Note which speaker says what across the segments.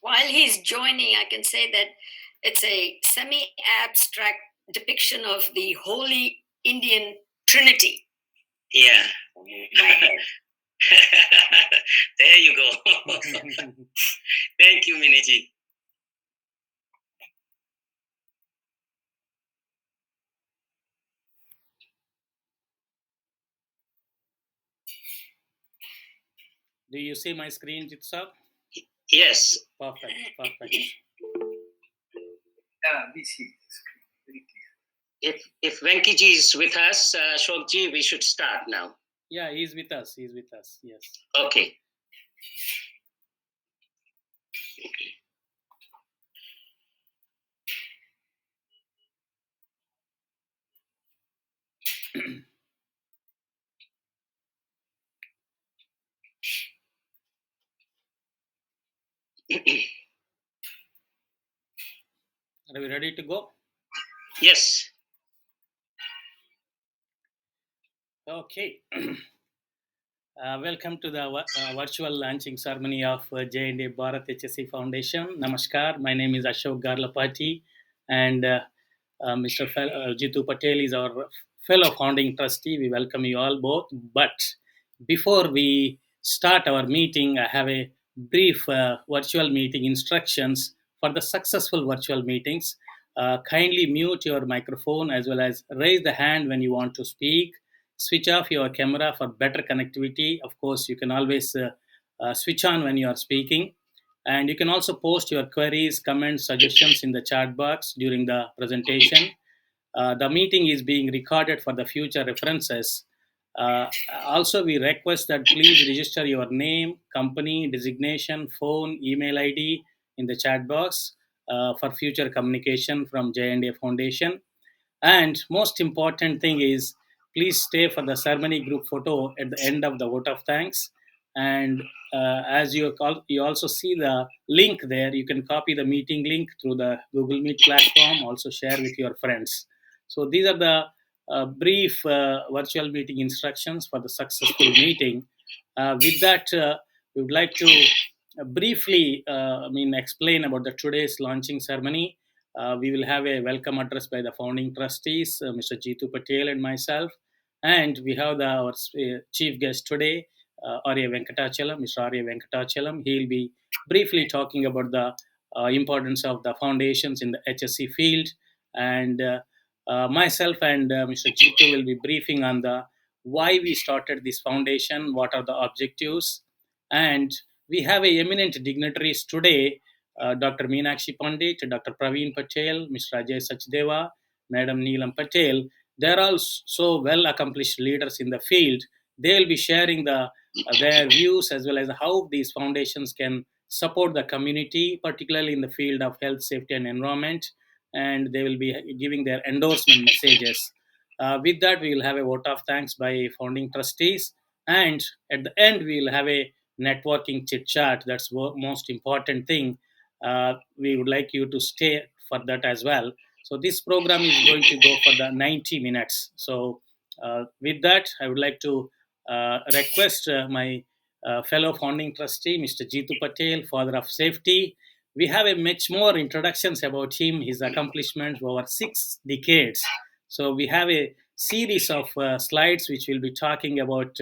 Speaker 1: While he's joining, I can say that it's a semi abstract depiction of the Holy Indian Trinity.
Speaker 2: Yeah.
Speaker 1: My head.
Speaker 2: There you go. Thank you, Miniji.
Speaker 3: Do you see my screen, Jitsa?
Speaker 2: Yes.
Speaker 3: Perfect.
Speaker 4: We see the screen very clear.
Speaker 2: If Venkiji is with us, Shokji, we should start now.
Speaker 3: Yeah, he's with us. Yes.
Speaker 2: Okay.
Speaker 3: Are we ready to go?
Speaker 2: Yes.
Speaker 3: Okay. Welcome to the virtual launching ceremony of J&A Bharat HSE Foundation. Namaskar. My name is Ashok Garlapati, and Mr. Jitu Patel is our fellow founding trustee. We welcome you all both. But before we start our meeting, I have a brief virtual meeting instructions for the successful virtual meetings. Kindly mute your microphone as well as raise the hand when you want to speak. Switch off your camera for better connectivity. Of course, you can always switch on when you are speaking. And you can also post your queries, comments, suggestions in the chat box during the presentation. The meeting is being recorded for the future references. Also, we request that please register your name, company, designation, phone, email ID in the chat box for future communication from J&A Foundation. And most important thing is, please stay for the ceremony group photo at the end of the vote of thanks. And as you also see the link there, you can copy the meeting link through the Google Meet platform. Also share with your friends. So these are the brief virtual meeting instructions for the successful meeting. With that, we would like to briefly, explain about the today's launching ceremony. We will have a welcome address by the founding trustees, Mr. Jitu Patel and myself. And we have our chief guest today, Arya Venkatachalam, Mr. Arya Venkatachalam. He will be briefly talking about the importance of the foundations in the HSE field. And myself and Mr. Jitu will be briefing on the why we started this foundation, what are the objectives. And we have a eminent dignitaries today, Dr. Meenakshi Pandit, Dr. Praveen Patel, Mr. Ajay Sachdeva, Madam Neelam Patel. They're all so well accomplished leaders in the field. They'll be sharing their views as well as how these foundations can support the community, particularly in the field of health, safety, and environment. And they will be giving their endorsement messages. With that, we will have a vote of thanks by founding trustees. And at the end, we will have a networking chit chat. That's most important thing. We would like you to stay for that as well. So this program is going to go for the 90 minutes. So with that, I would like to request my fellow founding trustee, Mr. Jitu Patel, father of safety. We have a much more introductions about him, his accomplishments over 6 decades. So we have a series of slides which will be talking about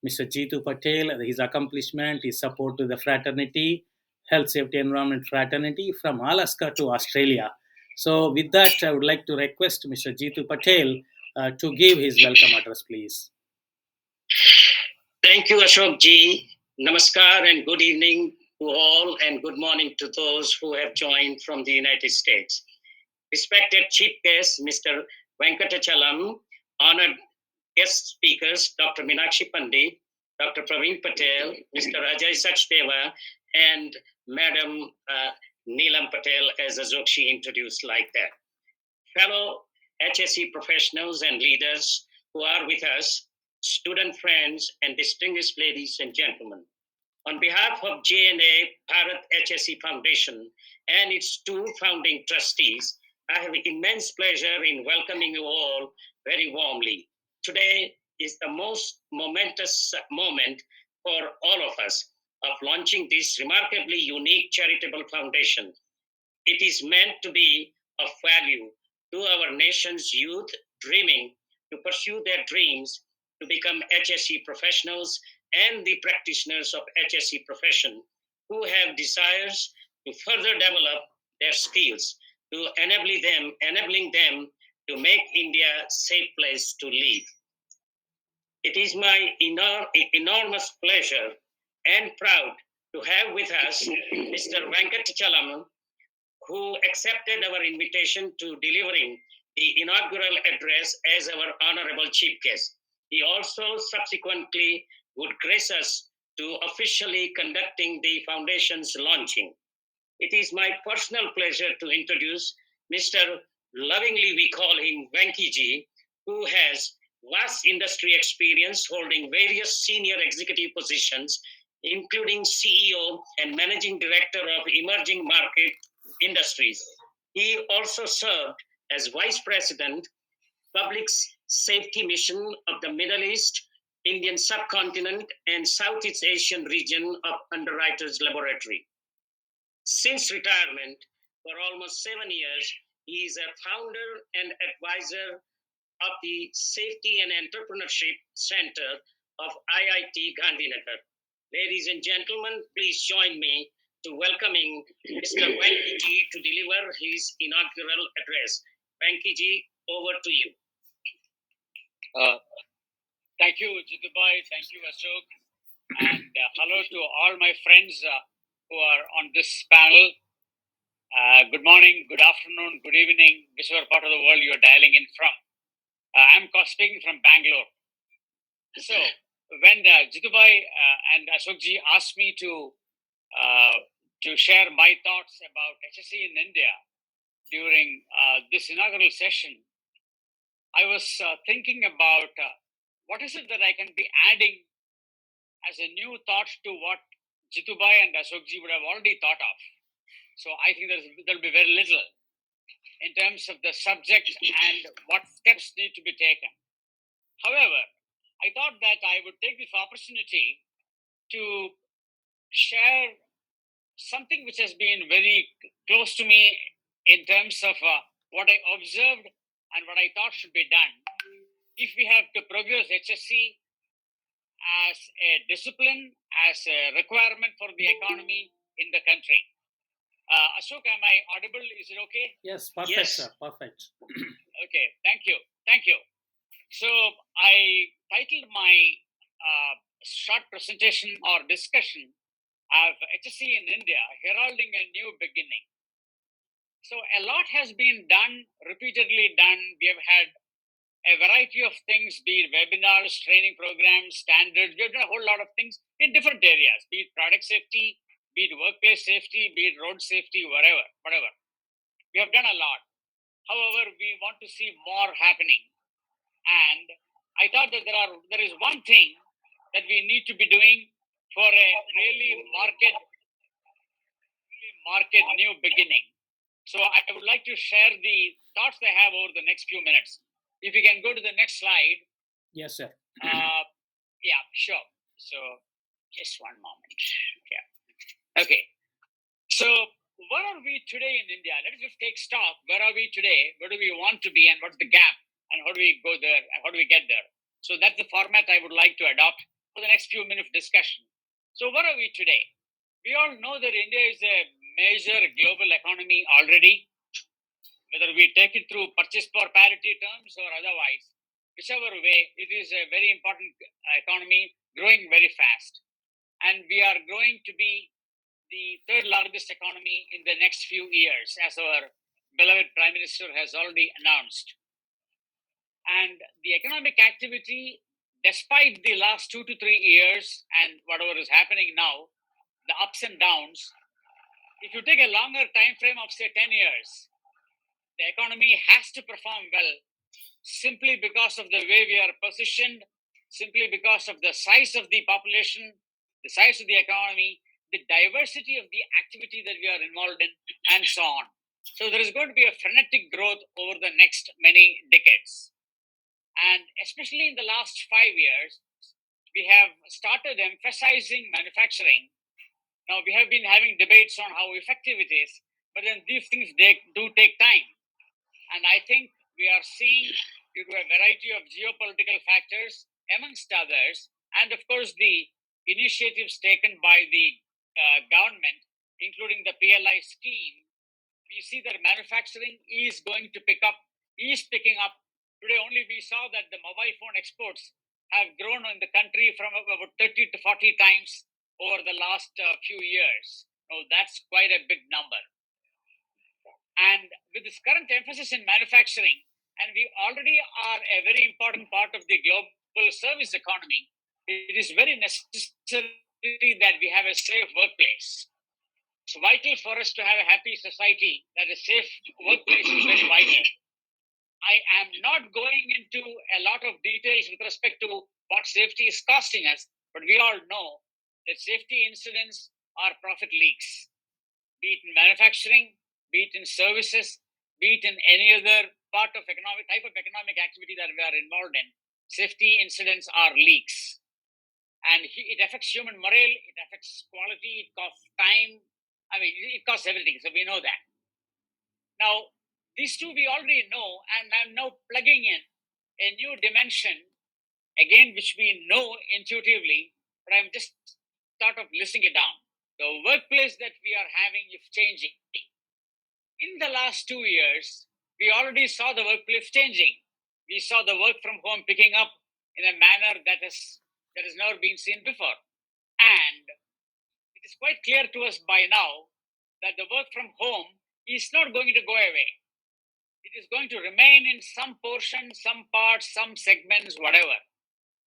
Speaker 3: Mr. Jitu Patel, his accomplishment, his support to the fraternity, health, safety, environment fraternity from Alaska to Australia. So with that, I would like to request Mr. Jitu Patel to give his welcome address, please.
Speaker 2: Thank you, Ashok ji. Namaskar and good evening to all, and good morning to those who have joined from the United States. Respected Chief Guest, Mr. Venkatachalam, honored guest speakers, Dr. Meenakshi Pandit, Dr. Praveen Patel, Mr. Ajay Sachdeva, and Madam Neelam Patel, as Ashokji introduced like that. Fellow HSE professionals and leaders who are with us, student friends, and distinguished ladies and gentlemen. On behalf of J&A Bharat HSE Foundation and its 2 founding trustees, I have immense pleasure in welcoming you all very warmly. Today is the most momentous moment for all of us. of launching this remarkably unique charitable foundation. It is meant to be of value to our nation's youth dreaming to pursue their dreams to become HSE professionals and the practitioners of HSE profession who have desires to further develop their skills to enabling them to make India a safe place to live. It is my enormous pleasure and proud to have with us Mr. Venkatachalam, who accepted our invitation to delivering the inaugural address as our honorable chief guest. He also subsequently would grace us to officially conducting the foundation's launching. It is my personal pleasure to introduce Mr. Lovingly we call him Venkiji, who has vast industry experience holding various senior executive positions, including CEO and Managing Director of Emerging Market Industries. He also served as Vice President, Public Safety Mission of the Middle East, Indian subcontinent, and Southeast Asian region of Underwriters Laboratory. Since retirement, for almost 7 years, he is a founder and advisor of the Safety and Entrepreneurship Center of IIT Gandhinagar. Ladies and gentlemen, please join me to welcoming Mr. Venkiji to deliver his inaugural address. Venkiji, over to you.
Speaker 5: Thank you, Jitubai. Thank you, Ashok. And hello to all my friends who are on this panel. Good morning, good afternoon, good evening, whichever part of the world you're dialing in from. I'm speaking from Bangalore. So, when Jitubai and Ashokji asked me to share my thoughts about HSE in India during this inaugural session, I was thinking about what is it that I can be adding as a new thought to what Jitubai and Ashokji would have already thought of. So I think there'll be very little in terms of the subject and what steps need to be taken. However, I thought that I would take this opportunity to share something which has been very close to me in terms of what I observed and what I thought should be done if we have to progress HSE as a discipline, as a requirement for the economy in the country. Ashok, am I audible? Is it okay?
Speaker 3: Yes, perfect,
Speaker 2: Yes.
Speaker 3: sir. Perfect.
Speaker 5: Okay, thank you. Thank you. So I titled my short presentation or discussion of HSE in India, heralding a new beginning. So a lot has been done, repeatedly done. We have had a variety of things, be it webinars, training programs, standards. We have done a whole lot of things in different areas, be it product safety, be it workplace safety, be it road safety, whatever. We have done a lot. However, we want to see more happening. And I thought that there is one thing that we need to be doing for a really market new beginning. So I would like to share the thoughts I have over the next few minutes. If you can go to the next slide.
Speaker 3: Yes, sir.
Speaker 5: Yeah, sure. So just one moment. Yeah. Okay. So where are we today in India? Let's just take stock. Where are we today? Where do we want to be? And what's the gap? And how do we go there? And how do we get there? So that's the format I would like to adopt for the next few minutes discussion. So where are we today? We all know that India is a major global economy already, whether we take it through purchase power parity terms or otherwise. Whichever way, it is a very important economy, growing very fast. And we are going to be the third largest economy in the next few years, as our beloved Prime Minister has already announced. And the economic activity, despite the last 2 to 3 years and whatever is happening now, the ups and downs, if you take a longer time frame of say 10 years, the economy has to perform well simply because of the way we are positioned, simply because of the size of the population, the size of the economy, the diversity of the activity that we are involved in, and so on. So there is going to be a frenetic growth over the next many decades. And especially in the last 5 years, we have started emphasizing manufacturing Now, we have been having debates on how effective it is, but then these things, they do take time. And I think we are seeing, due to a variety of geopolitical factors, amongst others, and of course the initiatives taken by the government, including the PLI scheme, we see that manufacturing is going to picking up. Today only we saw that the mobile phone exports have grown in the country from about 30 to 40 times over the last few years. Now that's quite a big number. And with this current emphasis in manufacturing, and we already are a very important part of the global service economy, it is very necessary that we have a safe workplace. It's vital for us to have a happy society. That a safe workplace is very vital. I am not going into a lot of details with respect to what safety is costing us, but we all know that safety incidents are profit leaks, be it in manufacturing, be it in services, be it in any other type of economic activity that we are involved in. Safety incidents are leaks. And it affects human morale, it affects quality, it costs time. I mean, it costs everything, so we know that. Now, these two we already know, and I'm now plugging in a new dimension, again, which we know intuitively, but I'm just sort of listing it down. The workplace that we are having is changing. In the last 2 years, we already saw the workplace changing. We saw the work from home picking up in a manner that has never been seen before. And it is quite clear to us by now that the work from home is not going to go away. It is going to remain in some portion, some parts, some segments, whatever.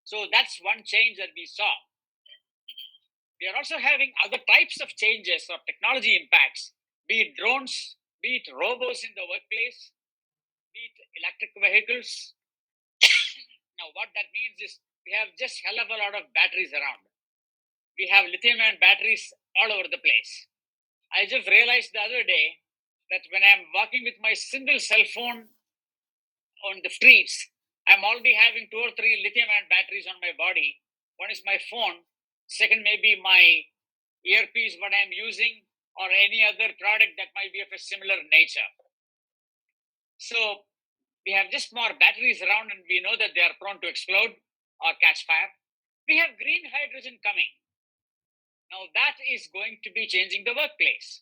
Speaker 5: So that's one change that we saw. We are also having other types of changes or technology impacts, be it drones, be it robots in the workplace, be it electric vehicles. Now, what that means is we have just hell of a lot of batteries around. We have lithium-ion batteries all over the place. I just realized the other day that when I'm walking with my single cell phone on the streets, I'm already having 2 or 3 lithium-ion batteries on my body. One is my phone, second may be my earpiece, what I'm using, or any other product that might be of a similar nature. So we have just more batteries around, and we know that they are prone to explode or catch fire. We have green hydrogen coming. Now that is going to be changing the workplace,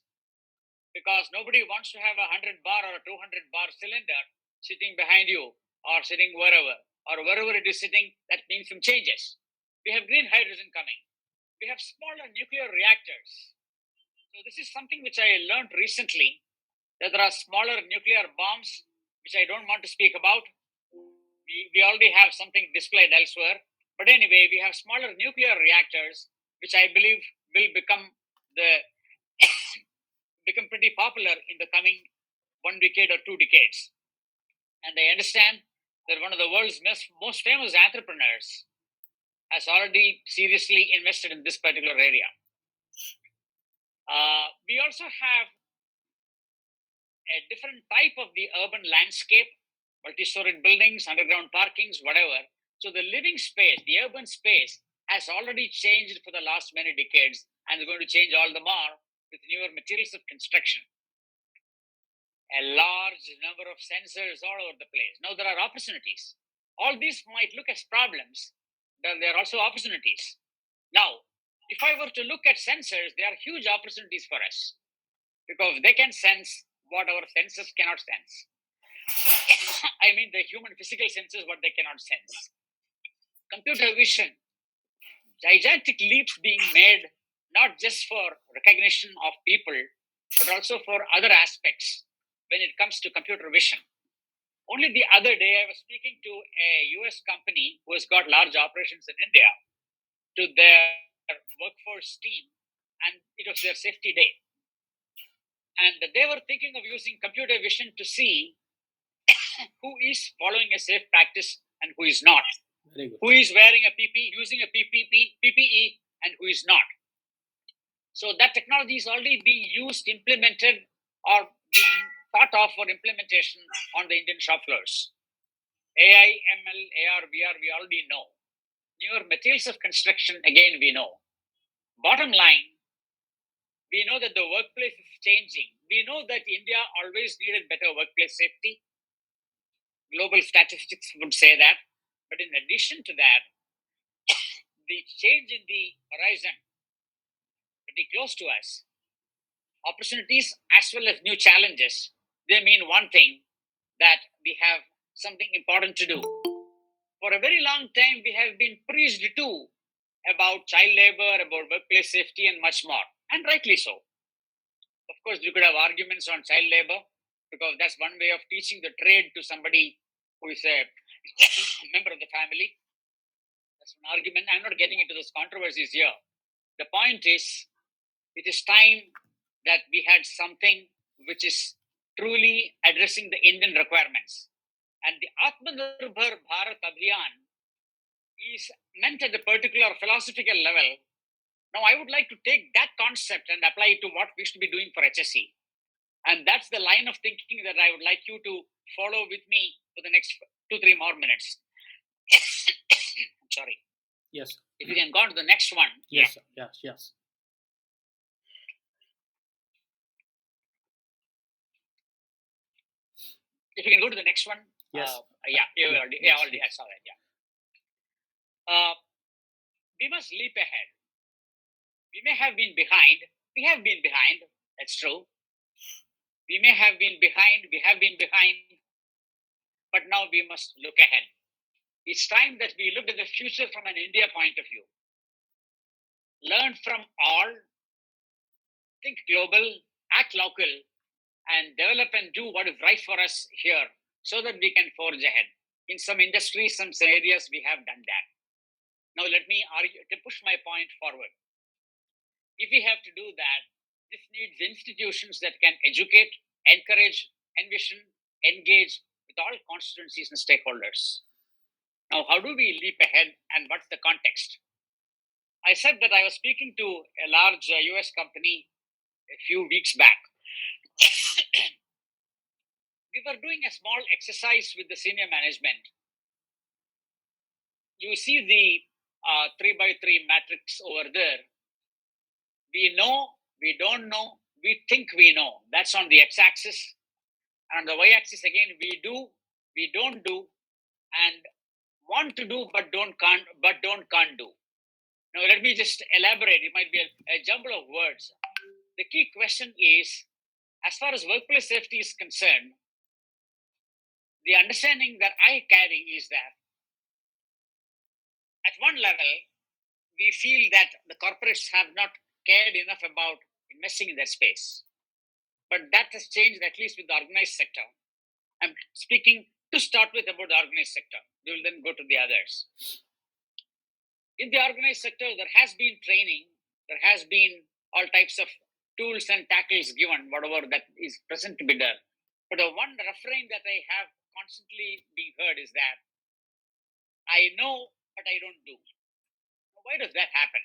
Speaker 5: because nobody wants to have a 100 bar or a 200 bar cylinder sitting behind you or sitting wherever it is sitting. That means some changes. We have green hydrogen coming. We have smaller nuclear reactors. So this is something which I learned recently, that there are smaller nuclear bombs, which I don't want to speak about. We already have something displayed elsewhere. But anyway, we have smaller nuclear reactors, which I believe will become pretty popular in the coming 1 decade or 2 decades. And I understand that one of the world's most famous entrepreneurs has already seriously invested in this particular area. We also have a different type of the urban landscape, multi-storied buildings, underground parkings, whatever. So the living space, the urban space, has already changed for the last many decades, and is going to change all the more with newer materials of construction. A large number of sensors all over the place. Now there are opportunities. All these might look as problems, but there are also opportunities. Now, if I were to look at sensors, they are huge opportunities for us, because they can sense what our senses cannot sense. I mean, the human physical senses, what they cannot sense. Computer vision, gigantic leaps being made, not just for recognition of people, but also for other aspects when it comes to computer vision. Only the other day, I was speaking to a US company who has got large operations in India, to their workforce team, and it was their safety day. And they were thinking of using computer vision to see who is following a safe practice and who is not. Who is wearing a PPE, using a PPE, and who is not. So that technology is already being used, implemented, or being thought of for implementation on the Indian shop floors. AI, ML, AR, VR, we already know. Newer materials of construction, again, we know. Bottom line, We know that the workplace is changing. We know that India always needed better workplace safety. Global statistics would say that. But in addition to that, the change in the horizon, pretty close to us, opportunities as well as new challenges, they mean one thing, that we have something important to do. For a very long time, we have been preached to about child labor, about workplace safety, and much more, and rightly so. Of course, we could have arguments on child labor because that's one way of teaching the trade to somebody who is a member of the family. That's an argument. I'm not getting into those controversies here. The point is, it is time that we had something which is truly addressing the Indian requirements. And the Atmanirbhar Bharat Abhiyan is meant at a particular philosophical level. Now, I would like to take that concept and apply it to what we should be doing for HSE. And that's the line of thinking that I would like you to follow with me for the next 2-3 more minutes. Sorry.
Speaker 3: Yes.
Speaker 5: If you can go on to the next one.
Speaker 3: Yes, yeah. Yes.
Speaker 5: If you can go to the next one.
Speaker 3: Yes.
Speaker 5: I saw that. Yeah. We must leap ahead. We may have been behind. We have been behind. That's true. We may have been behind. We have been behind. But now we must look ahead. It's time that we look at the future from an India point of view. Learn from all. Think global. Act local. And develop and do what is right for us here so that we can forge ahead. In some industries, some areas, we have done that. Now, let me argue to push my point forward. If we have to do that, this needs institutions that can educate, encourage, envision, engage with all constituencies and stakeholders. Now, how do we leap ahead and what's the context? I said that I was speaking to a large US company a few weeks back. We were doing a small exercise with the senior management. You see the 3x3 matrix over there. We know, we don't know, we think we know. That's on the x-axis. And on the y-axis again, we do, we don't do, and want to do but can't do. Now let me just elaborate. It might be a jumble of words. The key question is, as far as workplace safety is concerned, the understanding that I carry is that at one level, we feel that the corporates have not cared enough about investing in that space. But that has changed, at least with the organized sector. I'm speaking to start with about the organized sector. We will then go to the others. In the organized sector, there has been training. There has been all types of tools and tackles given, whatever that is present to be done. But the one refrain that I have constantly being heard is that I know, but I don't do. Why does that happen?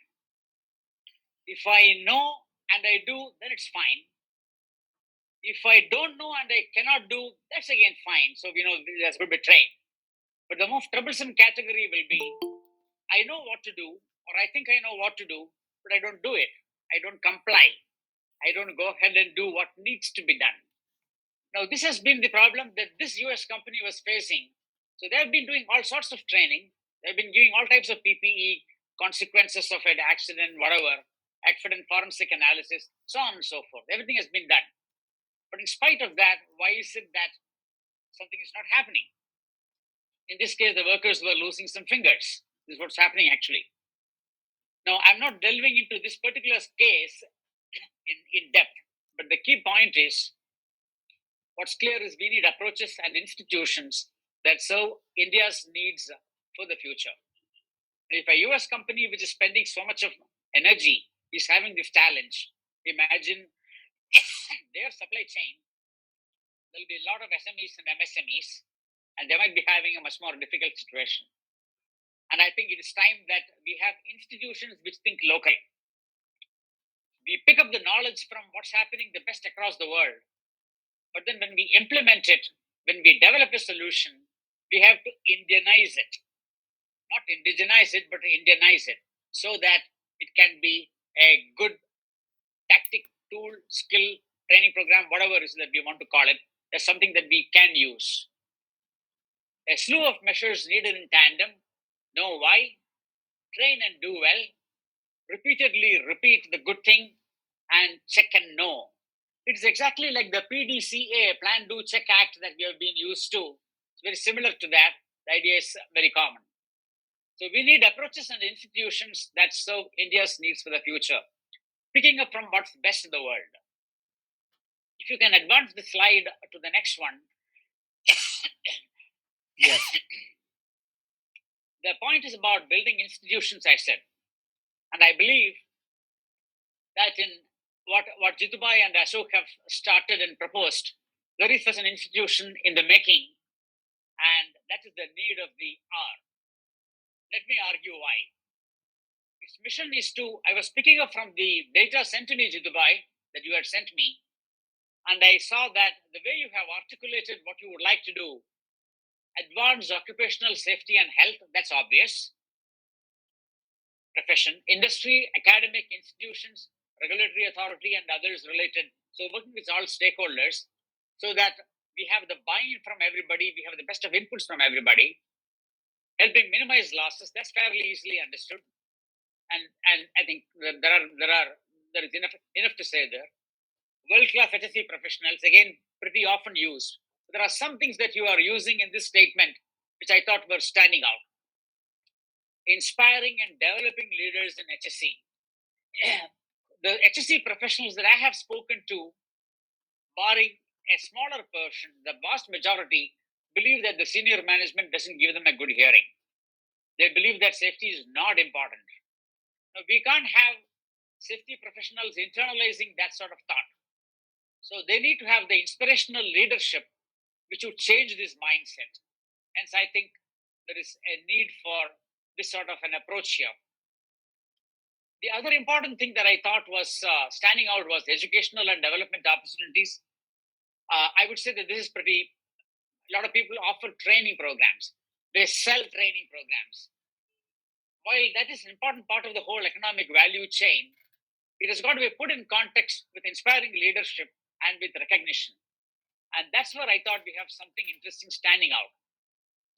Speaker 5: If I know and I do, then it's fine. If I don't know and I cannot do, that's again fine. So, that's going to be trained. But the most troublesome category will be, I know what to do, or I think I know what to do, but I don't do it. I don't comply. I don't go ahead and do what needs to be done. Now, this has been the problem that this US company was facing. So they have been doing all sorts of training. They've been giving all types of PPE, consequences of an accident, whatever, accident forensic analysis, so on and so forth. Everything has been done. But in spite of that, why is it that something is not happening? In this case, the workers were losing some fingers. This is what's happening actually. Now, I'm not delving into this particular case in depth, but the key point is, what's clear is we need approaches and institutions that serve India's needs for the future. If a US company which is spending so much of energy is having this challenge, imagine their supply chain, there'll be a lot of SMEs and MSMEs, and they might be having a much more difficult situation. And I think it is time that we have institutions which think local. We pick up the knowledge from what's happening the best across the world. But then when we implement it, when we develop a solution, we have to Indianize it. Not indigenize it, but Indianize it so that it can be a good tactic tool, skill, training program, whatever it is that we want to call it, as something that we can use. A slew of measures needed in tandem. Know why, train and do well, repeatedly repeat the good thing, and check and know. It's exactly like the PDCA, Plan, Do, Check Act that we have been used to. It's very similar to that. The idea is very common. So we need approaches and institutions that serve India's needs for the future, picking up from what's best in the world. If you can advance the slide to the next one.
Speaker 3: Yes.
Speaker 5: The point is about building institutions, I said. And I believe that in what Jitubai and Ashok have started and proposed, there is such an institution in the making, and that is the need of the hour. Let me argue why. Its mission is to, I was picking up from the data sent to me, Jitubai, that you had sent me, and I saw that the way you have articulated what you would like to do, advance occupational safety and health, that's obvious. Profession, industry, academic institutions, regulatory authority, and others related. So working with all stakeholders so that we have the buy-in from everybody, we have the best of inputs from everybody, helping minimize losses. That's fairly easily understood. And I think there is enough to say there. World-class HSE professionals, again, pretty often used. There are some things that you are using in this statement which I thought were standing out. Inspiring and developing leaders in HSE. The HSE professionals that I have spoken to, barring a smaller portion, the vast majority believe that the senior management doesn't give them a good hearing. They believe that safety is not important. Now, we can't have safety professionals internalizing that sort of thought. So they need to have the inspirational leadership which would change this mindset. Hence, I think there is a need for this sort of an approach here. The other important thing that I thought was standing out was educational and development opportunities. I would say that this is a lot of people offer training programs. They sell training programs. While that is an important part of the whole economic value chain, it has got to be put in context with inspiring leadership and with recognition. And that's where I thought we have something interesting standing out.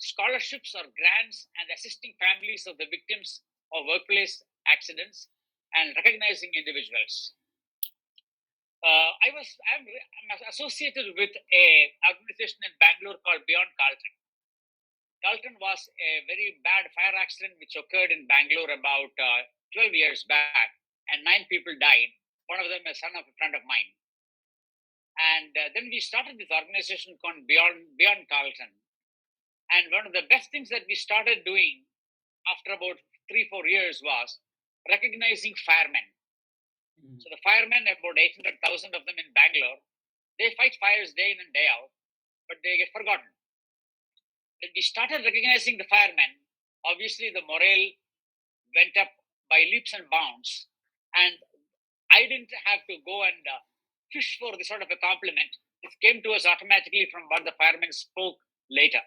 Speaker 5: Scholarships or grants and assisting families of the victims of workplace accidents and recognizing individuals. I'm associated with an organization in Bangalore called Beyond Carlton. Carlton was a very bad fire accident which occurred in Bangalore about 12 years back, and 9 people died. One of them a son of a friend of mine. And then we started this organization called Beyond Carlton. And one of the best things that we started doing after about 3-4 years was recognizing firemen. So the firemen, about 800,000 of them in Bangalore, they fight fires day in and day out, but they get forgotten. When we started recognizing the firemen, obviously the morale went up by leaps and bounds. And I didn't have to go and fish for this sort of a compliment. It came to us automatically from what the firemen spoke later.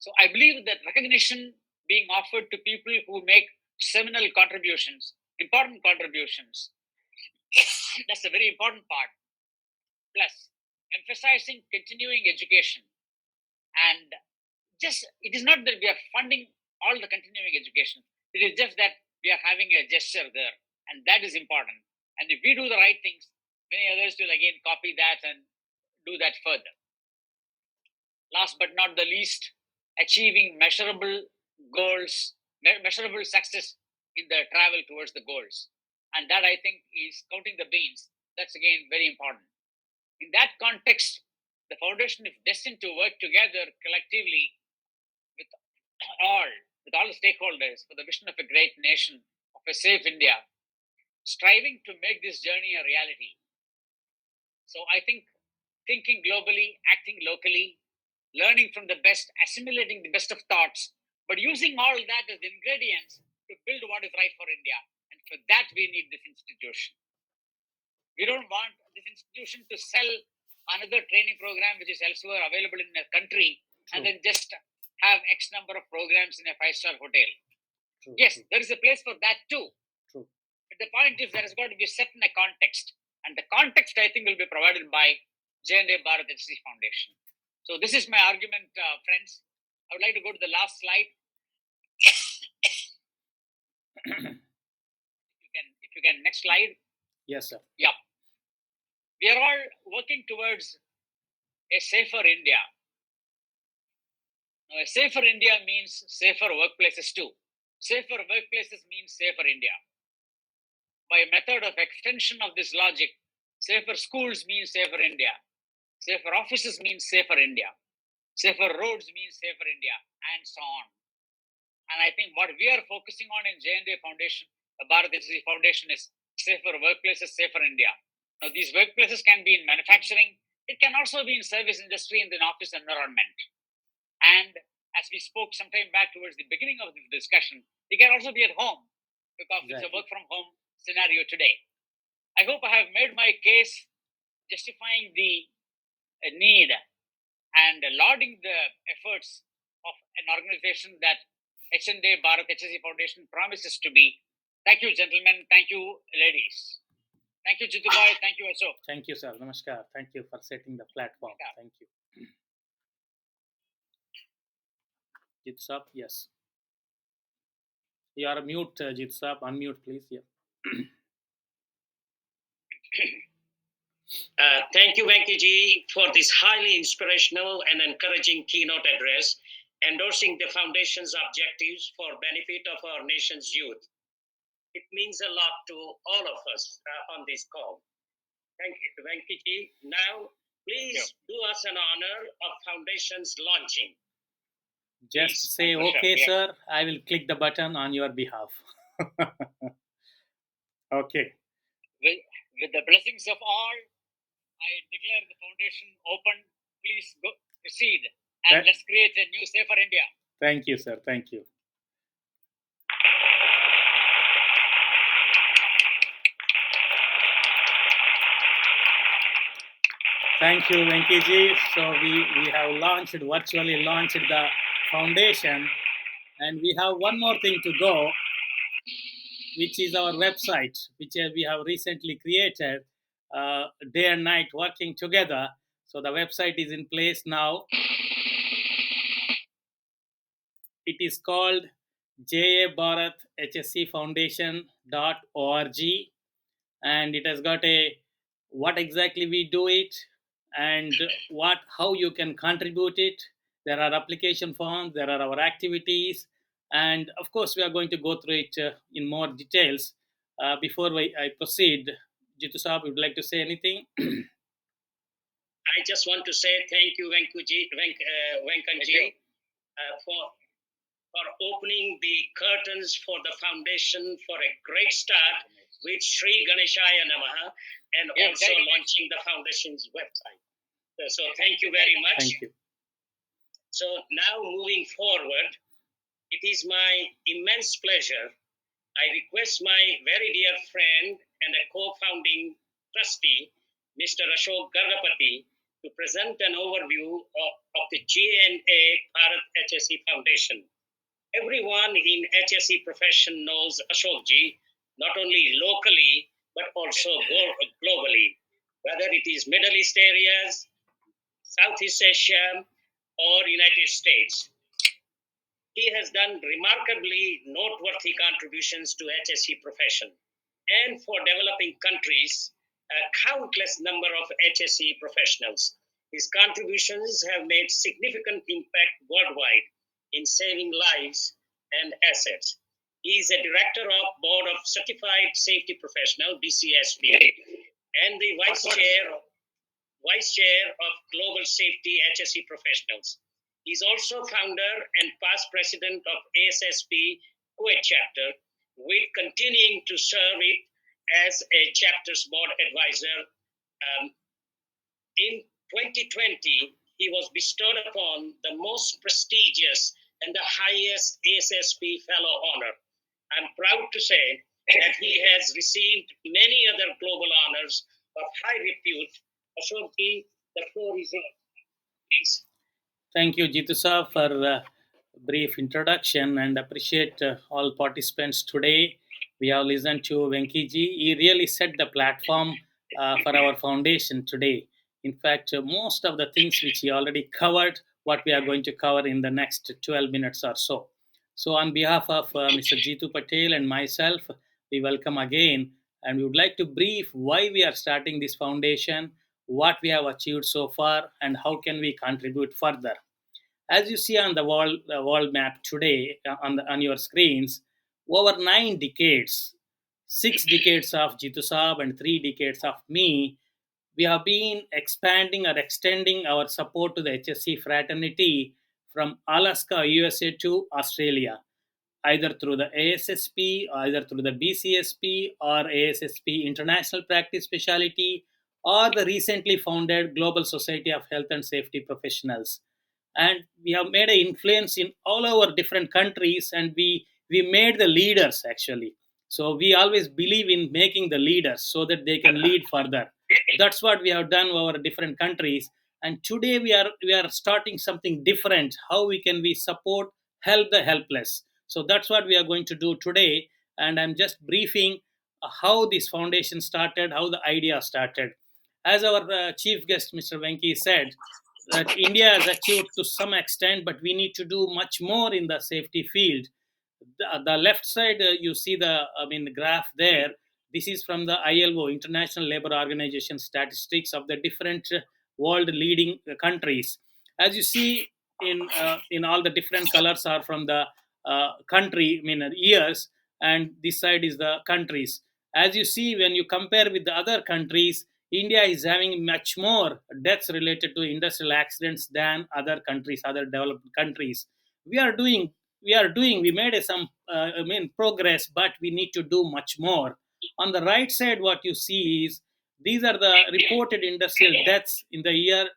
Speaker 5: So I believe that recognition being offered to people who make seminal contributions, important contributions, that's a very important part. Plus, emphasizing continuing education. And just, it is not that we are funding all the continuing education. It is just that we are having a gesture there. And that is important. And if we do the right things, many others will again copy that and do that further. Last but not the least, achieving measurable goals, measurable success in the travel towards the goals. And that, I think, is counting the beans. That's again very important. In that context, the foundation is destined to work together collectively with all the stakeholders for the vision of a great nation, of a safe India, striving to make this journey a reality. So I think thinking globally, acting locally, learning from the best, assimilating the best of thoughts, but using all that as ingredients to build what is right for India. And for that, we need this institution. We don't want this institution to sell another training program which is elsewhere available in a country. True. And then just have X number of programs in a 5-star hotel. True. Yes, there is a place for that too. True. But the point is there has got to be set in a context. And the context, I think, will be provided by J&A Bharat HSE Foundation. So this is my argument, friends. I would like to go to the last slide. If you can, next slide.
Speaker 3: Yes, sir.
Speaker 5: Yeah. We are all working towards a safer India. Now, a safer India means safer workplaces too. Safer workplaces means safer India. By a method of extension of this logic, safer schools means safer India. Safer offices means safer India. Safer roads means safer India, and so on. And I think what we are focusing on in J&A Foundation, the Bharat HSE Foundation, is safer workplaces, safer India. Now, these workplaces can be in manufacturing. It can also be in service industry and in office environment. And as we spoke sometime back towards the beginning of the discussion, it can also be at home because it's a work from home scenario today. I hope I have made my case justifying the need and lauding the efforts of an organization that J&A Bharat HSE Foundation promises to be. Thank you, gentlemen. Thank you, ladies. Thank you, Jitubai. Thank you, Ashok.
Speaker 3: Thank you, sir. Namaskar. Thank you for setting the platform.
Speaker 5: Yeah.
Speaker 3: Thank you. Jit Saab, yes. You are mute, Jit Saab. Unmute, please. Yeah.
Speaker 2: Thank you, Venkiji, for this highly inspirational and encouraging keynote address, endorsing the Foundation's objectives for benefit of our nation's youth. It means a lot to all of us on this call. Thank you, Venkiji. Now, please do us an honor of Foundation's launching.
Speaker 3: Just
Speaker 2: Please.
Speaker 3: say, okay, sir. I will click the button on your behalf. Okay.
Speaker 5: With the blessings of all, I declare the foundation open. Please go proceed and let's create a new safer India.
Speaker 3: Thank you, sir. Thank you. Thank you, Venkiji. So we have virtually launched the foundation, and we have one more thing to go, which is our website, which we have recently created, day and night working together. So the website is in place now. It is called J&A Bharat HSE Foundation.org, and it has got what exactly we do it and how you can contribute it. There are application forms, there are our activities, and of course we are going to go through it in more details. Before I proceed, Jitu Saab, would you like to say anything?
Speaker 2: I just want to say thank you, Venkanji, for opening the curtains for the foundation for a great start with Sri Ganeshaya Namaha, and also launching the foundation's website. So thank you very much.
Speaker 3: Thank you.
Speaker 2: So now moving forward, it is my immense pleasure. I request my very dear friend and a co-founding trustee, Mr. Ashok Gargapati, to present an overview of the J&A Bharat HSE Foundation. Everyone in HSE profession knows Ashokji, not only locally, but also globally, whether it is Middle East areas, Southeast Asia, or United States. He has done remarkably noteworthy contributions to HSE profession and for developing countries, a countless number of HSE professionals. His contributions have made significant impact worldwide in saving lives and assets. He is a director of Board of Certified Safety Professional, BCSP, and the Vice Chair of Global Safety HSE Professionals. He is also founder and past president of ASSP Kuwait chapter, with continuing to serve it as a chapter's board advisor. In 2020, he was bestowed upon the most prestigious and the highest ASSP Fellow honor. I'm proud to say that he has received many other global honors of high repute. Ashokji, the floor is yours, please.
Speaker 3: Thank you, Jitu Saab, for a brief introduction, and appreciate all participants today. We have listened to Venkiji. He really set the platform for our foundation today. In fact, most of the things which he already covered, what we are going to cover in the next 12 minutes or so. So, on behalf of Mr. Jitu Patel and myself, we welcome again, and we would like to brief why we are starting this foundation, what we have achieved so far, and how can we contribute further. As you see on the world map today on your screens, over 9 decades, 6 decades of Jitu Saab and 3 decades of me, we have been expanding or extending our support to the HSE fraternity from Alaska, USA to Australia, either through the ASSP, either through the BCSP or ASSP International Practice Specialty, or the recently founded Global Society of Health and Safety Professionals. And we have made an influence in all our different countries, and we made the leaders actually. So we always believe in making the leaders so that they can lead further. That's what we have done over different countries. And today we are starting something different. How we support, help the helpless. So that's what we are going to do today. And I'm just briefing how this foundation started, how the idea started. As our chief guest, Mr. Venki, said, that India has achieved to some extent, but we need to do much more in the safety field. The left side, you see the graph there. This is from the ILO, International Labour Organization statistics of the different world leading countries. As you see in all the different colors are from the country, years, and this side is the countries. As you see, when you compare with the other countries, India is having much more deaths related to industrial accidents than other countries, other developed countries. We are doing, we made some, progress, but we need to do much more. On the right side, what you see is these are the reported industrial deaths in the year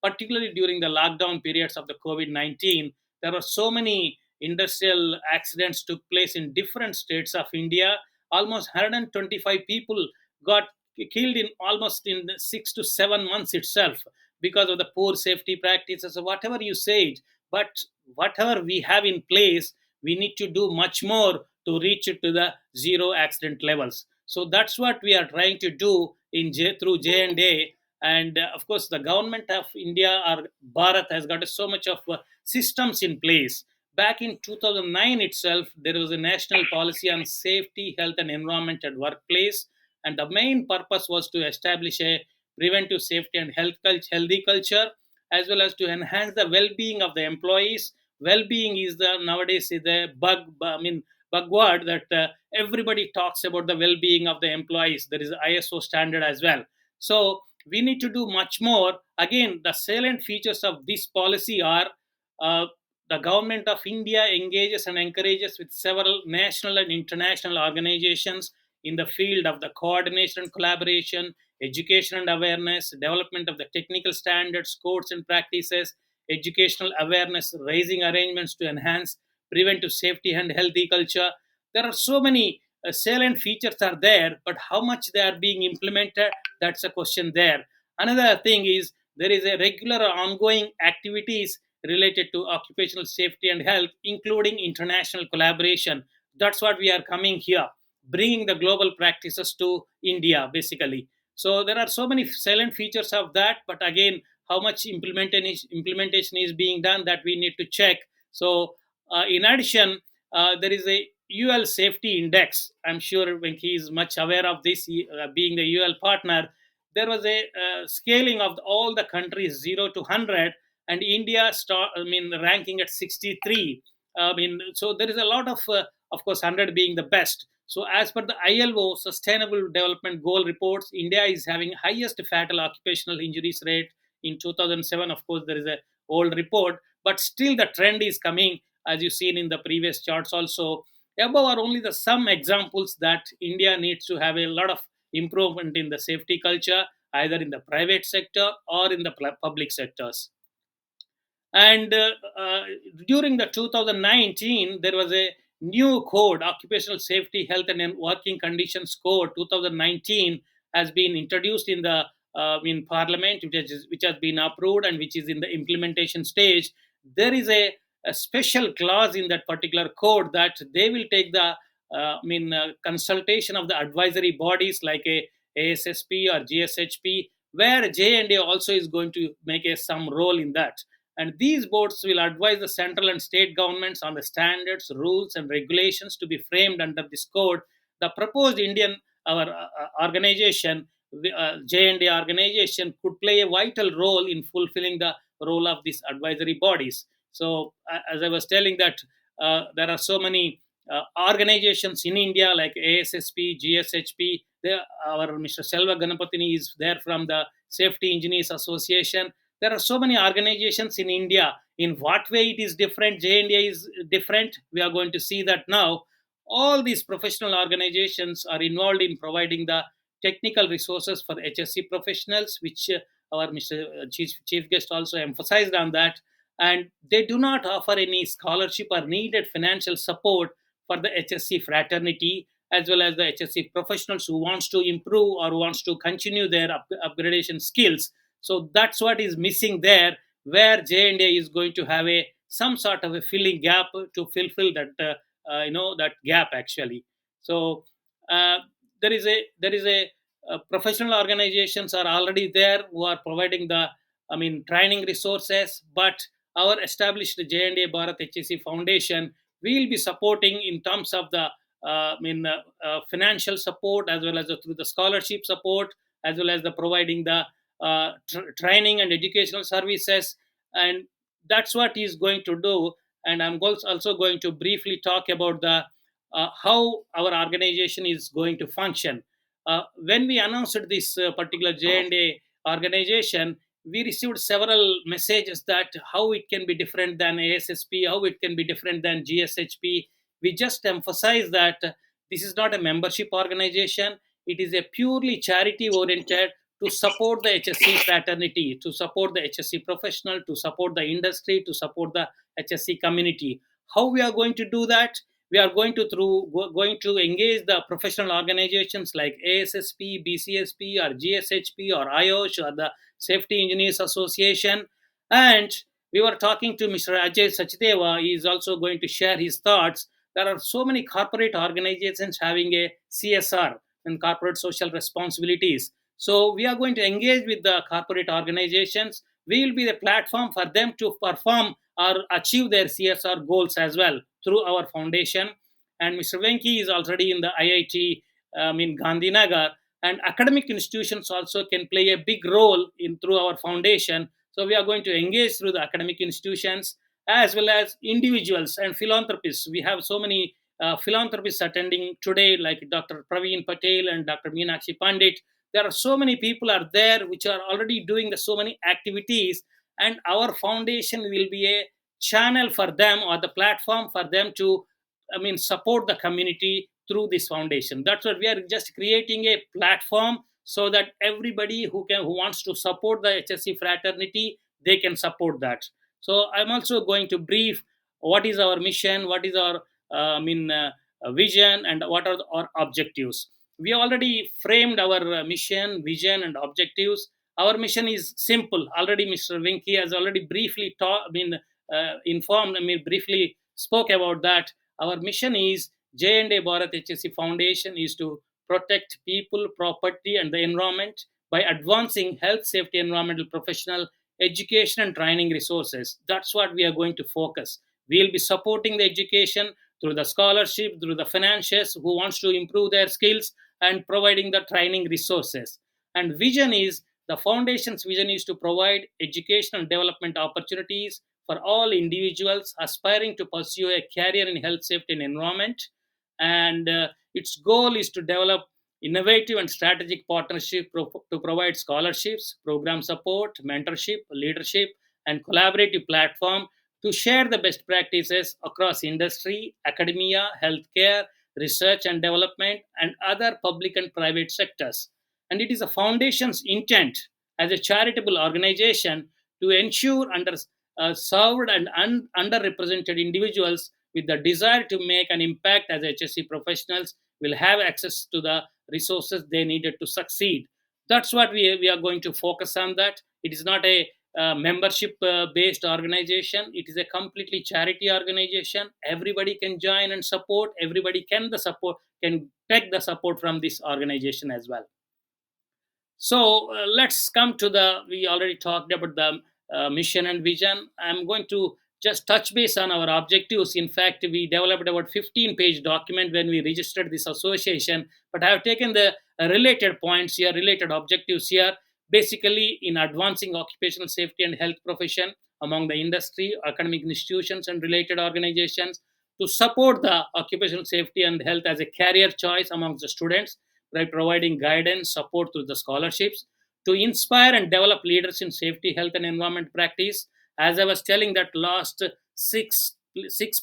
Speaker 3: particularly during the lockdown periods of the COVID-19. There were so many industrial accidents took place in different states of India. Almost 125 people got killed in almost in 6 to 7 months itself because of the poor safety practices or whatever you said. But whatever we have in place, we need to do much more to reach it to the zero accident levels. So that's what we are trying to do through J&A. And of course, the government of India or Bharat has got so much of systems in place. Back in 2009 itself, there was a national policy on safety, health, and environment at workplace, and the main purpose was to establish a preventive safety and healthy culture, as well as to enhance the well-being of the employees. Well-being is the nowadays is the bugword that everybody talks about the well-being of the employees. There is an ISO standard as well. So we need to do much more. Again, the salient features of this policy are uh, the government of India engages and encourages with several national and international organizations in the field of the coordination and collaboration, education and awareness, development of the technical standards, codes and practices, educational awareness, raising arrangements to enhance preventive safety and healthy culture. There are so many salient features are there, but how much they are being implemented, that's a question there. Another thing is there is a regular ongoing activities related to occupational safety and health, including international collaboration. That's what we are coming here, bringing the global practices to India, basically. So there are so many salient features of that, but again, how much implementation is being done, that we need to check. So, in addition, there is a UL safety index. I'm sure Venki is much aware of this, being the UL partner. There was a scaling of all the countries 0 to 100, and India ranking at 63. So there is a lot of course, 100 being the best. So as per the ILO Sustainable Development Goal reports, India is having highest fatal occupational injuries rate in 2007. Of course, there is a old report, but still the trend is coming, as you've seen in the previous charts also. Above are only the some examples that India needs to have a lot of improvement in the safety culture, either in the private sector or in the public sectors. And during the 2019, there was a new code, Occupational Safety, Health and Working Conditions Code 2019, has been introduced in the in Parliament, which has been approved and which is in the implementation stage. There is a special clause in that particular code that they will take the consultation of the advisory bodies like a ASSP or GSHP, where J&A also is going to make some role in that. And these boards will advise the central and state governments on the standards, rules, and regulations to be framed under this code. The proposed Indian organization, J&A organization, could play a vital role in fulfilling the role of these advisory bodies. So, as I was telling that there are so many organizations in India like ASSP, GSHP. Our Mr. Selva Ganapatini is there from the Safety Engineers Association. There are so many organizations in India. In what way it is different, J&A is different, we are going to see that now. All these professional organizations are involved in providing the technical resources for HSE professionals, which our Mr. Chief Guest also emphasized on that. And they do not offer any scholarship or needed financial support for the HSE fraternity, as well as the HSE professionals who wants to improve or wants to continue their upgradation skills. So that's what is missing there, where J&A is going to have some sort of a filling gap to fulfill that that gap actually. So uh, there is a professional organizations are already there who are providing the training resources, but our established J&A Bharat HSE Foundation will be supporting in terms of the financial support, as well as through the scholarship support, as well as the providing the training and educational services. And that's what he's going to do. And I'm also going to briefly talk about the how our organization is going to function. When we announced this particular J&A organization, we received several messages that how it can be different than ASSP, how it can be different than GSHP. We just emphasize that this is not a membership organization. It is a purely charity oriented to support the HSE fraternity, to support the HSE professional, to support the industry, to support the HSE community. How we are going to do that? We are going to engage the professional organizations like ASSP, BCSP, or GSHP, or IOSH, or the Safety Engineers Association. And we were talking to Mr. Ajay Sachdeva. He is also going to share his thoughts. There are so many corporate organizations having a CSR and corporate social responsibilities. So we are going to engage with the corporate organizations. We will be the platform for them to perform or achieve their CSR goals as well through our foundation. And Mr. Venki is already in the IIT in Gandhinagar, and academic institutions also can play a big role in through our foundation. So we are going to engage through the academic institutions as well as individuals and philanthropists. We have so many philanthropists attending today, like Dr. Praveen Patel and Dr. Meenakshi Pandit. There are so many people are there which are already doing so many activities, and our foundation will be a channel for them or the platform for them to support the community through this foundation. That's what we are just creating a platform, so that everybody who wants to support the HSE fraternity, they can support that. So I'm also going to brief what is our mission, what is our vision, and what are our objectives. We already framed our mission, vision, and objectives. Our mission is simple. Already Mr. Vinky has already briefly informed, briefly spoke about that. Our mission is J&A Bharat HSE Foundation is to protect people, property, and the environment by advancing health, safety, environmental professional education and training resources. That's what we are going to focus. We'll be supporting the education through the scholarship, through the financiers who wants to improve their skills, and providing the training resources. And vision is the foundation's vision is to provide educational development opportunities for all individuals aspiring to pursue a career in health, safety, and environment. And its goal is to develop innovative and strategic partnership to provide scholarships, program support, mentorship, leadership, and collaborative platform to share the best practices across industry, academia, healthcare, research and development, and other public and private sectors. And it is a foundation's intent as a charitable organization to ensure served and underrepresented individuals with the desire to make an impact as HSC professionals will have access to the resources they needed to succeed. That's what we are going to focus on. That it is not a membership based organization. It is a completely charity organization. Everybody can join and support. Everybody can take the support from this organization as well. So let's come to we already talked about the mission and vision. I'm going to just touch base on our objectives. In fact, we developed about 15-page document when we registered this association, but I have taken the related points here, related objectives here, basically in advancing occupational safety and health profession among the industry, academic institutions, and related organizations, to support the occupational safety and health as a career choice amongst the students by providing guidance, support through the scholarships, to inspire and develop leaders in safety, health, and environment practice. As I was telling, that last six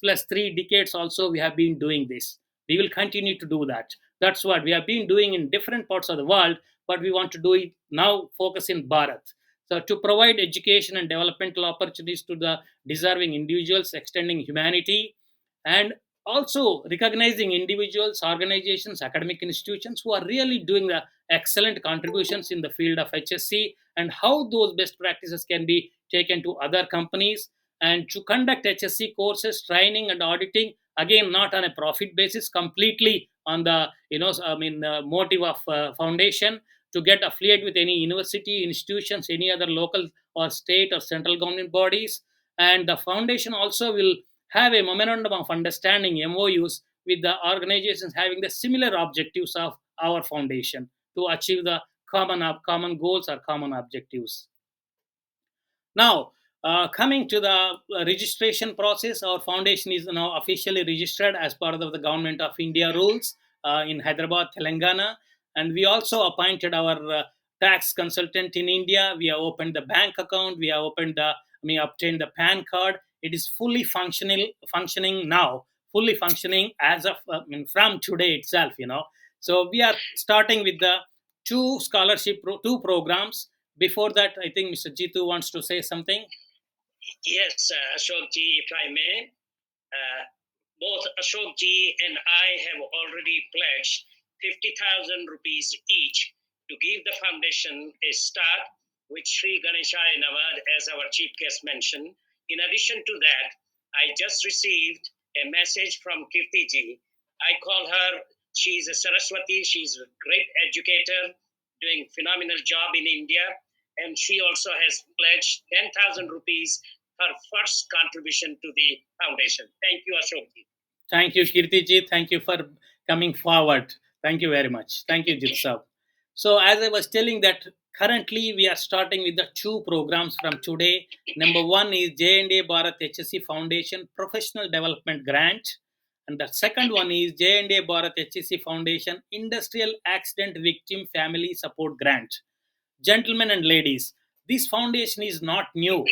Speaker 3: plus 3 decades also we have been doing this. We will continue to do that. That's what we have been doing in different parts of the world, but we want to do it now, focus in Bharat. So to provide education and developmental opportunities to the deserving individuals, extending humanity, and also recognizing individuals, organizations, academic institutions who are really doing the excellent contributions in the field of HSC, and how those best practices can be taken to other companies, and to conduct HSC courses, training, and auditing, again not on a profit basis, completely on the motive of foundation, to get affiliate with any university, institutions, any other local or state or central government bodies. And the foundation also will have a memorandum of understanding, MOUs, with the organizations having the similar objectives of our foundation, to achieve the common goals or common objectives. Now, coming to the registration process, our foundation is now officially registered as part of the Government of India rules in Hyderabad, Telangana. And we also appointed our tax consultant in India. We have opened the bank account. We have obtained the PAN card. It is fully functioning now, fully functioning as of from today itself. So we are starting with the two programs. Before that, I think Mr. Jitu wants to say something.
Speaker 2: Yes, Ashokji, if I may. Both Ashokji and I have already pledged 50,000 rupees each to give the foundation a start with Sri Ganeshaya Navad, as our chief guest mentioned. In addition to that, I just received a message from Kirtiji. I call her, she's a Saraswati, she's a great educator, doing phenomenal job in India, and she also has pledged 10,000 rupees, her first contribution to the foundation. Thank you, Ashokji.
Speaker 3: Thank you, Kirtiji. Thank you for coming forward. Thank you very much. Thank you, Jitsav. So as I was telling, that currently we are starting with the two programs from today. Number one is J&A Bharat HSE Foundation Professional Development Grant. And the second one is J&A Bharat HSE Foundation Industrial Accident Victim Family Support Grant. Gentlemen and ladies, this foundation is not new.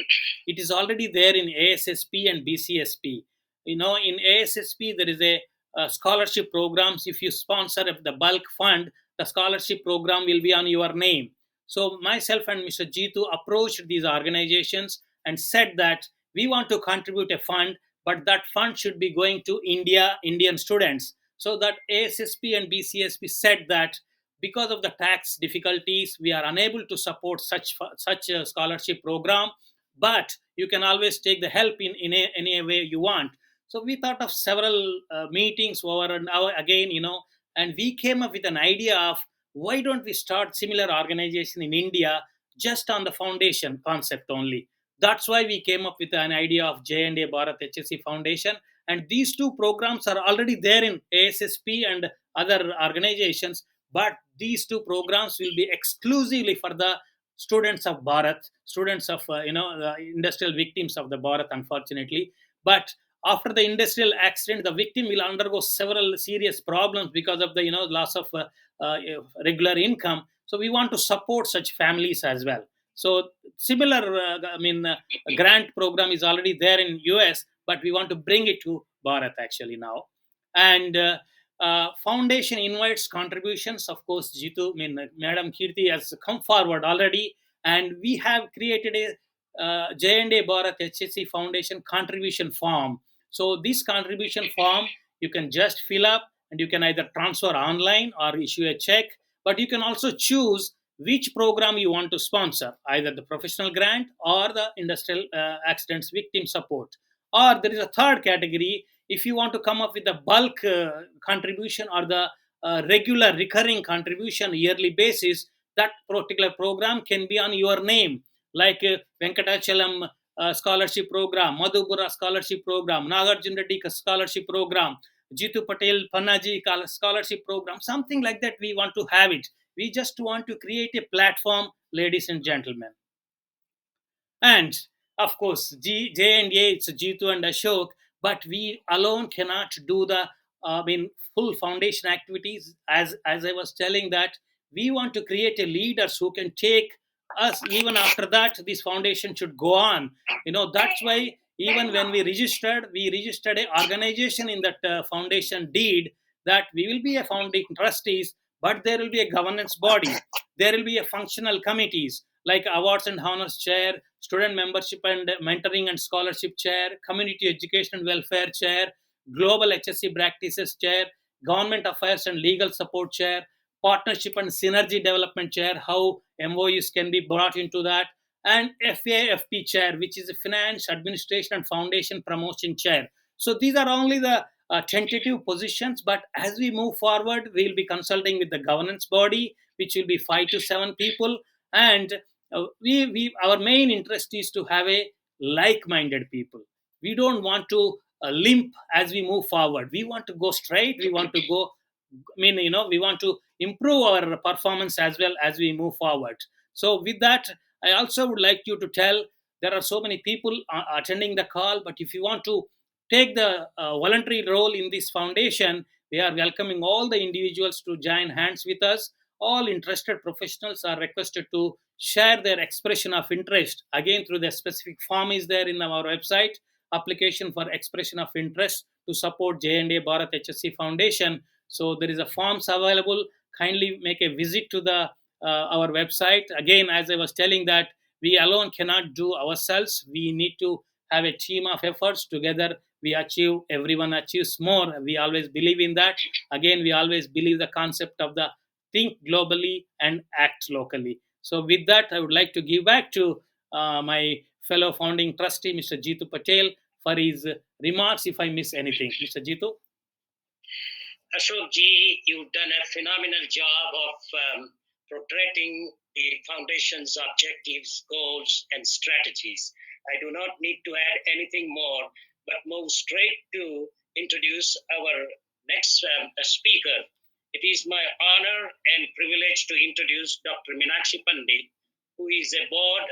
Speaker 3: It is already there in ASSP and BCSP. In ASSP, there is a scholarship programs. If you sponsor the bulk fund, the scholarship program will be on your name. So myself and Mr. Jitu approached these organizations and said that we want to contribute a fund, but that fund should be going to Indian students. So that ASSP and BCSP said that because of the tax difficulties, we are unable to support such a scholarship program, but you can always take the help in any way you want. So we thought of several meetings over and over again, and we came up with an idea of, why don't we start similar organization in India just on the foundation concept only. That's why we came up with an idea of J&A Bharat HSE Foundation. And these two programs are already there in ASSP and other organizations, but these two programs will be exclusively for the students of Bharat, students of the industrial victims of the Bharat, unfortunately. But after the industrial accident, the victim will undergo several serious problems because of the loss of regular income. So we want to support such families as well. So similar, grant program is already there in US, but we want to bring it to Bharat actually now. And foundation invites contributions. Of course, Madam Kirti has come forward already, and we have created a J&A Bharat HSE Foundation contribution form. So this contribution form you can just fill up, and you can either transfer online or issue a check. But you can also choose which program you want to sponsor, either the professional grant or the industrial accidents victim support. Or there is a third category, if you want to come up with a bulk contribution or the regular recurring contribution yearly basis, that particular program can be on your name, like Venkatachalam scholarship program, Madhubura scholarship program, Nagarjuna Reddy scholarship program, Jitu Patel Panaji scholarship program, something like that. We want to have it. We just want to create a platform, ladies and gentlemen. And of course, J&A, it's Jitu and Ashok, but we alone cannot do the full foundation activities. As I was telling, that we want to create a leaders who can take us even after that. This foundation should go on. That's why even when we registered a organization in that foundation deed, that we will be a founding trustees, but there will be a governance body. There will be a functional committees like awards and honors chair, student membership and mentoring and scholarship chair, community education and welfare chair, global HSE practices chair, government affairs and legal support chair, partnership and synergy development chair, how MOUs can be brought into that, and FAFP chair, which is a finance, administration and foundation promotion chair. So these are only the tentative positions, but as we move forward, we'll be consulting with the governance body, which will be 5 to 7 people, and we our main interest is to have a like-minded people. We don't want to limp as we move forward. We want to go straight. We want to go, we want to improve our performance as well as we move forward. So with that, I also would like you to tell, there are so many people attending the call, but if you want to take the voluntary role in this foundation, we are welcoming all the individuals to join hands with us. All interested professionals are requested to share their expression of interest. Again, through the specific form is there in our website, application for expression of interest to support J&A Bharat HSE Foundation. So there is a forms available. Kindly make a visit to the our website. Again, as I was telling, that we alone cannot do ourselves. We need to have a team of efforts. Together we achieve, everyone achieves more. We always believe in that. Again, we always believe the concept of the think globally and act locally. So with that, I would like to give back to my fellow founding trustee, Mr. Jitu Patel, for his remarks if I miss anything. Mr. Jitu?
Speaker 2: Ashok ji, you've done a phenomenal job of portraying the foundation's objectives, goals, and strategies. I do not need to add anything more, but move straight to introduce our next speaker. It is my honor and privilege to introduce Dr. Meenakshi Pandit, who is a board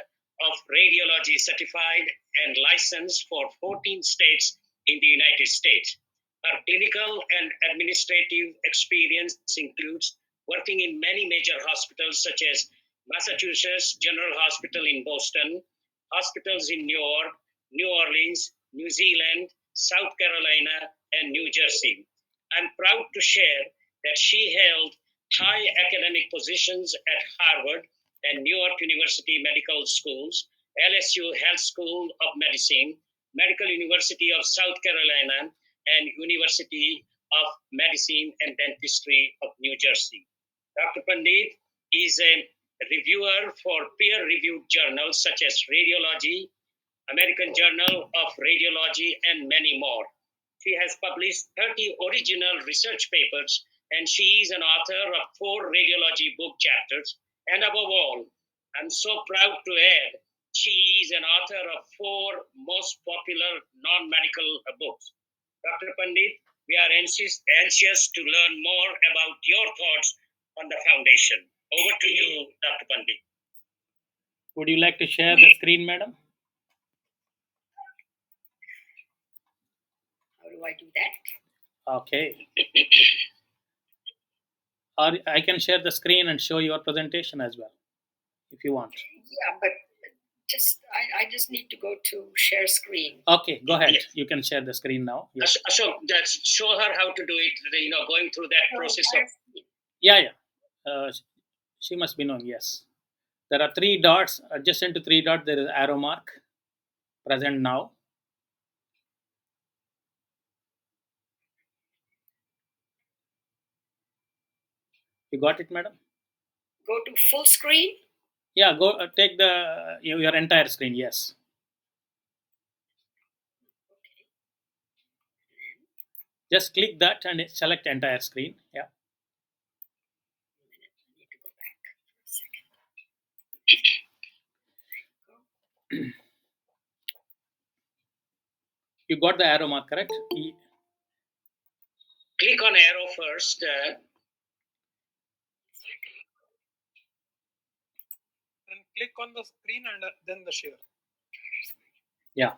Speaker 2: of radiology certified and licensed for 14 states in the United States. Her clinical and administrative experience includes working in many major hospitals such as Massachusetts General Hospital in Boston, hospitals in New York, New Orleans, New Zealand, South Carolina, and New Jersey. I'm proud to share that she held high academic positions at Harvard and New York University Medical Schools, LSU Health School of Medicine, Medical University of South Carolina, and University of Medicine and Dentistry of New Jersey. Dr. Pandit is a reviewer for peer-reviewed journals such as Radiology, American Journal of Radiology, and many more. She has published 30 original research papers, and she is an author of 4 radiology book chapters. And above all, I'm so proud to add, she is an author of 4 most popular non-medical books. Dr. Pandit, we are anxious to learn more about your thoughts on the foundation. Over to you, Dr. Pandit.
Speaker 3: Would you like to share the screen, madam?
Speaker 1: How do I do that?
Speaker 3: Okay. Or I can share the screen and show your presentation as well, if you want.
Speaker 1: Yeah, but I just need to go to share screen.
Speaker 3: Okay, go ahead. You can share the screen now. Yes.
Speaker 2: Ashok, show her how to do it, going through that process of...
Speaker 3: Yeah. She must be knowing, yes. There are 3 dots. Adjacent to 3 dots, there is arrow mark. Present now. You got it, madam?
Speaker 1: Go to full screen?
Speaker 3: Yeah, go take your entire screen, yes.
Speaker 1: Okay.
Speaker 3: Just click that and select entire screen. Yeah.
Speaker 1: I need to go back for a second.
Speaker 3: You got the arrow mark, correct?
Speaker 2: Click on arrow first.
Speaker 6: And click on the screen and then the share.
Speaker 3: Yeah.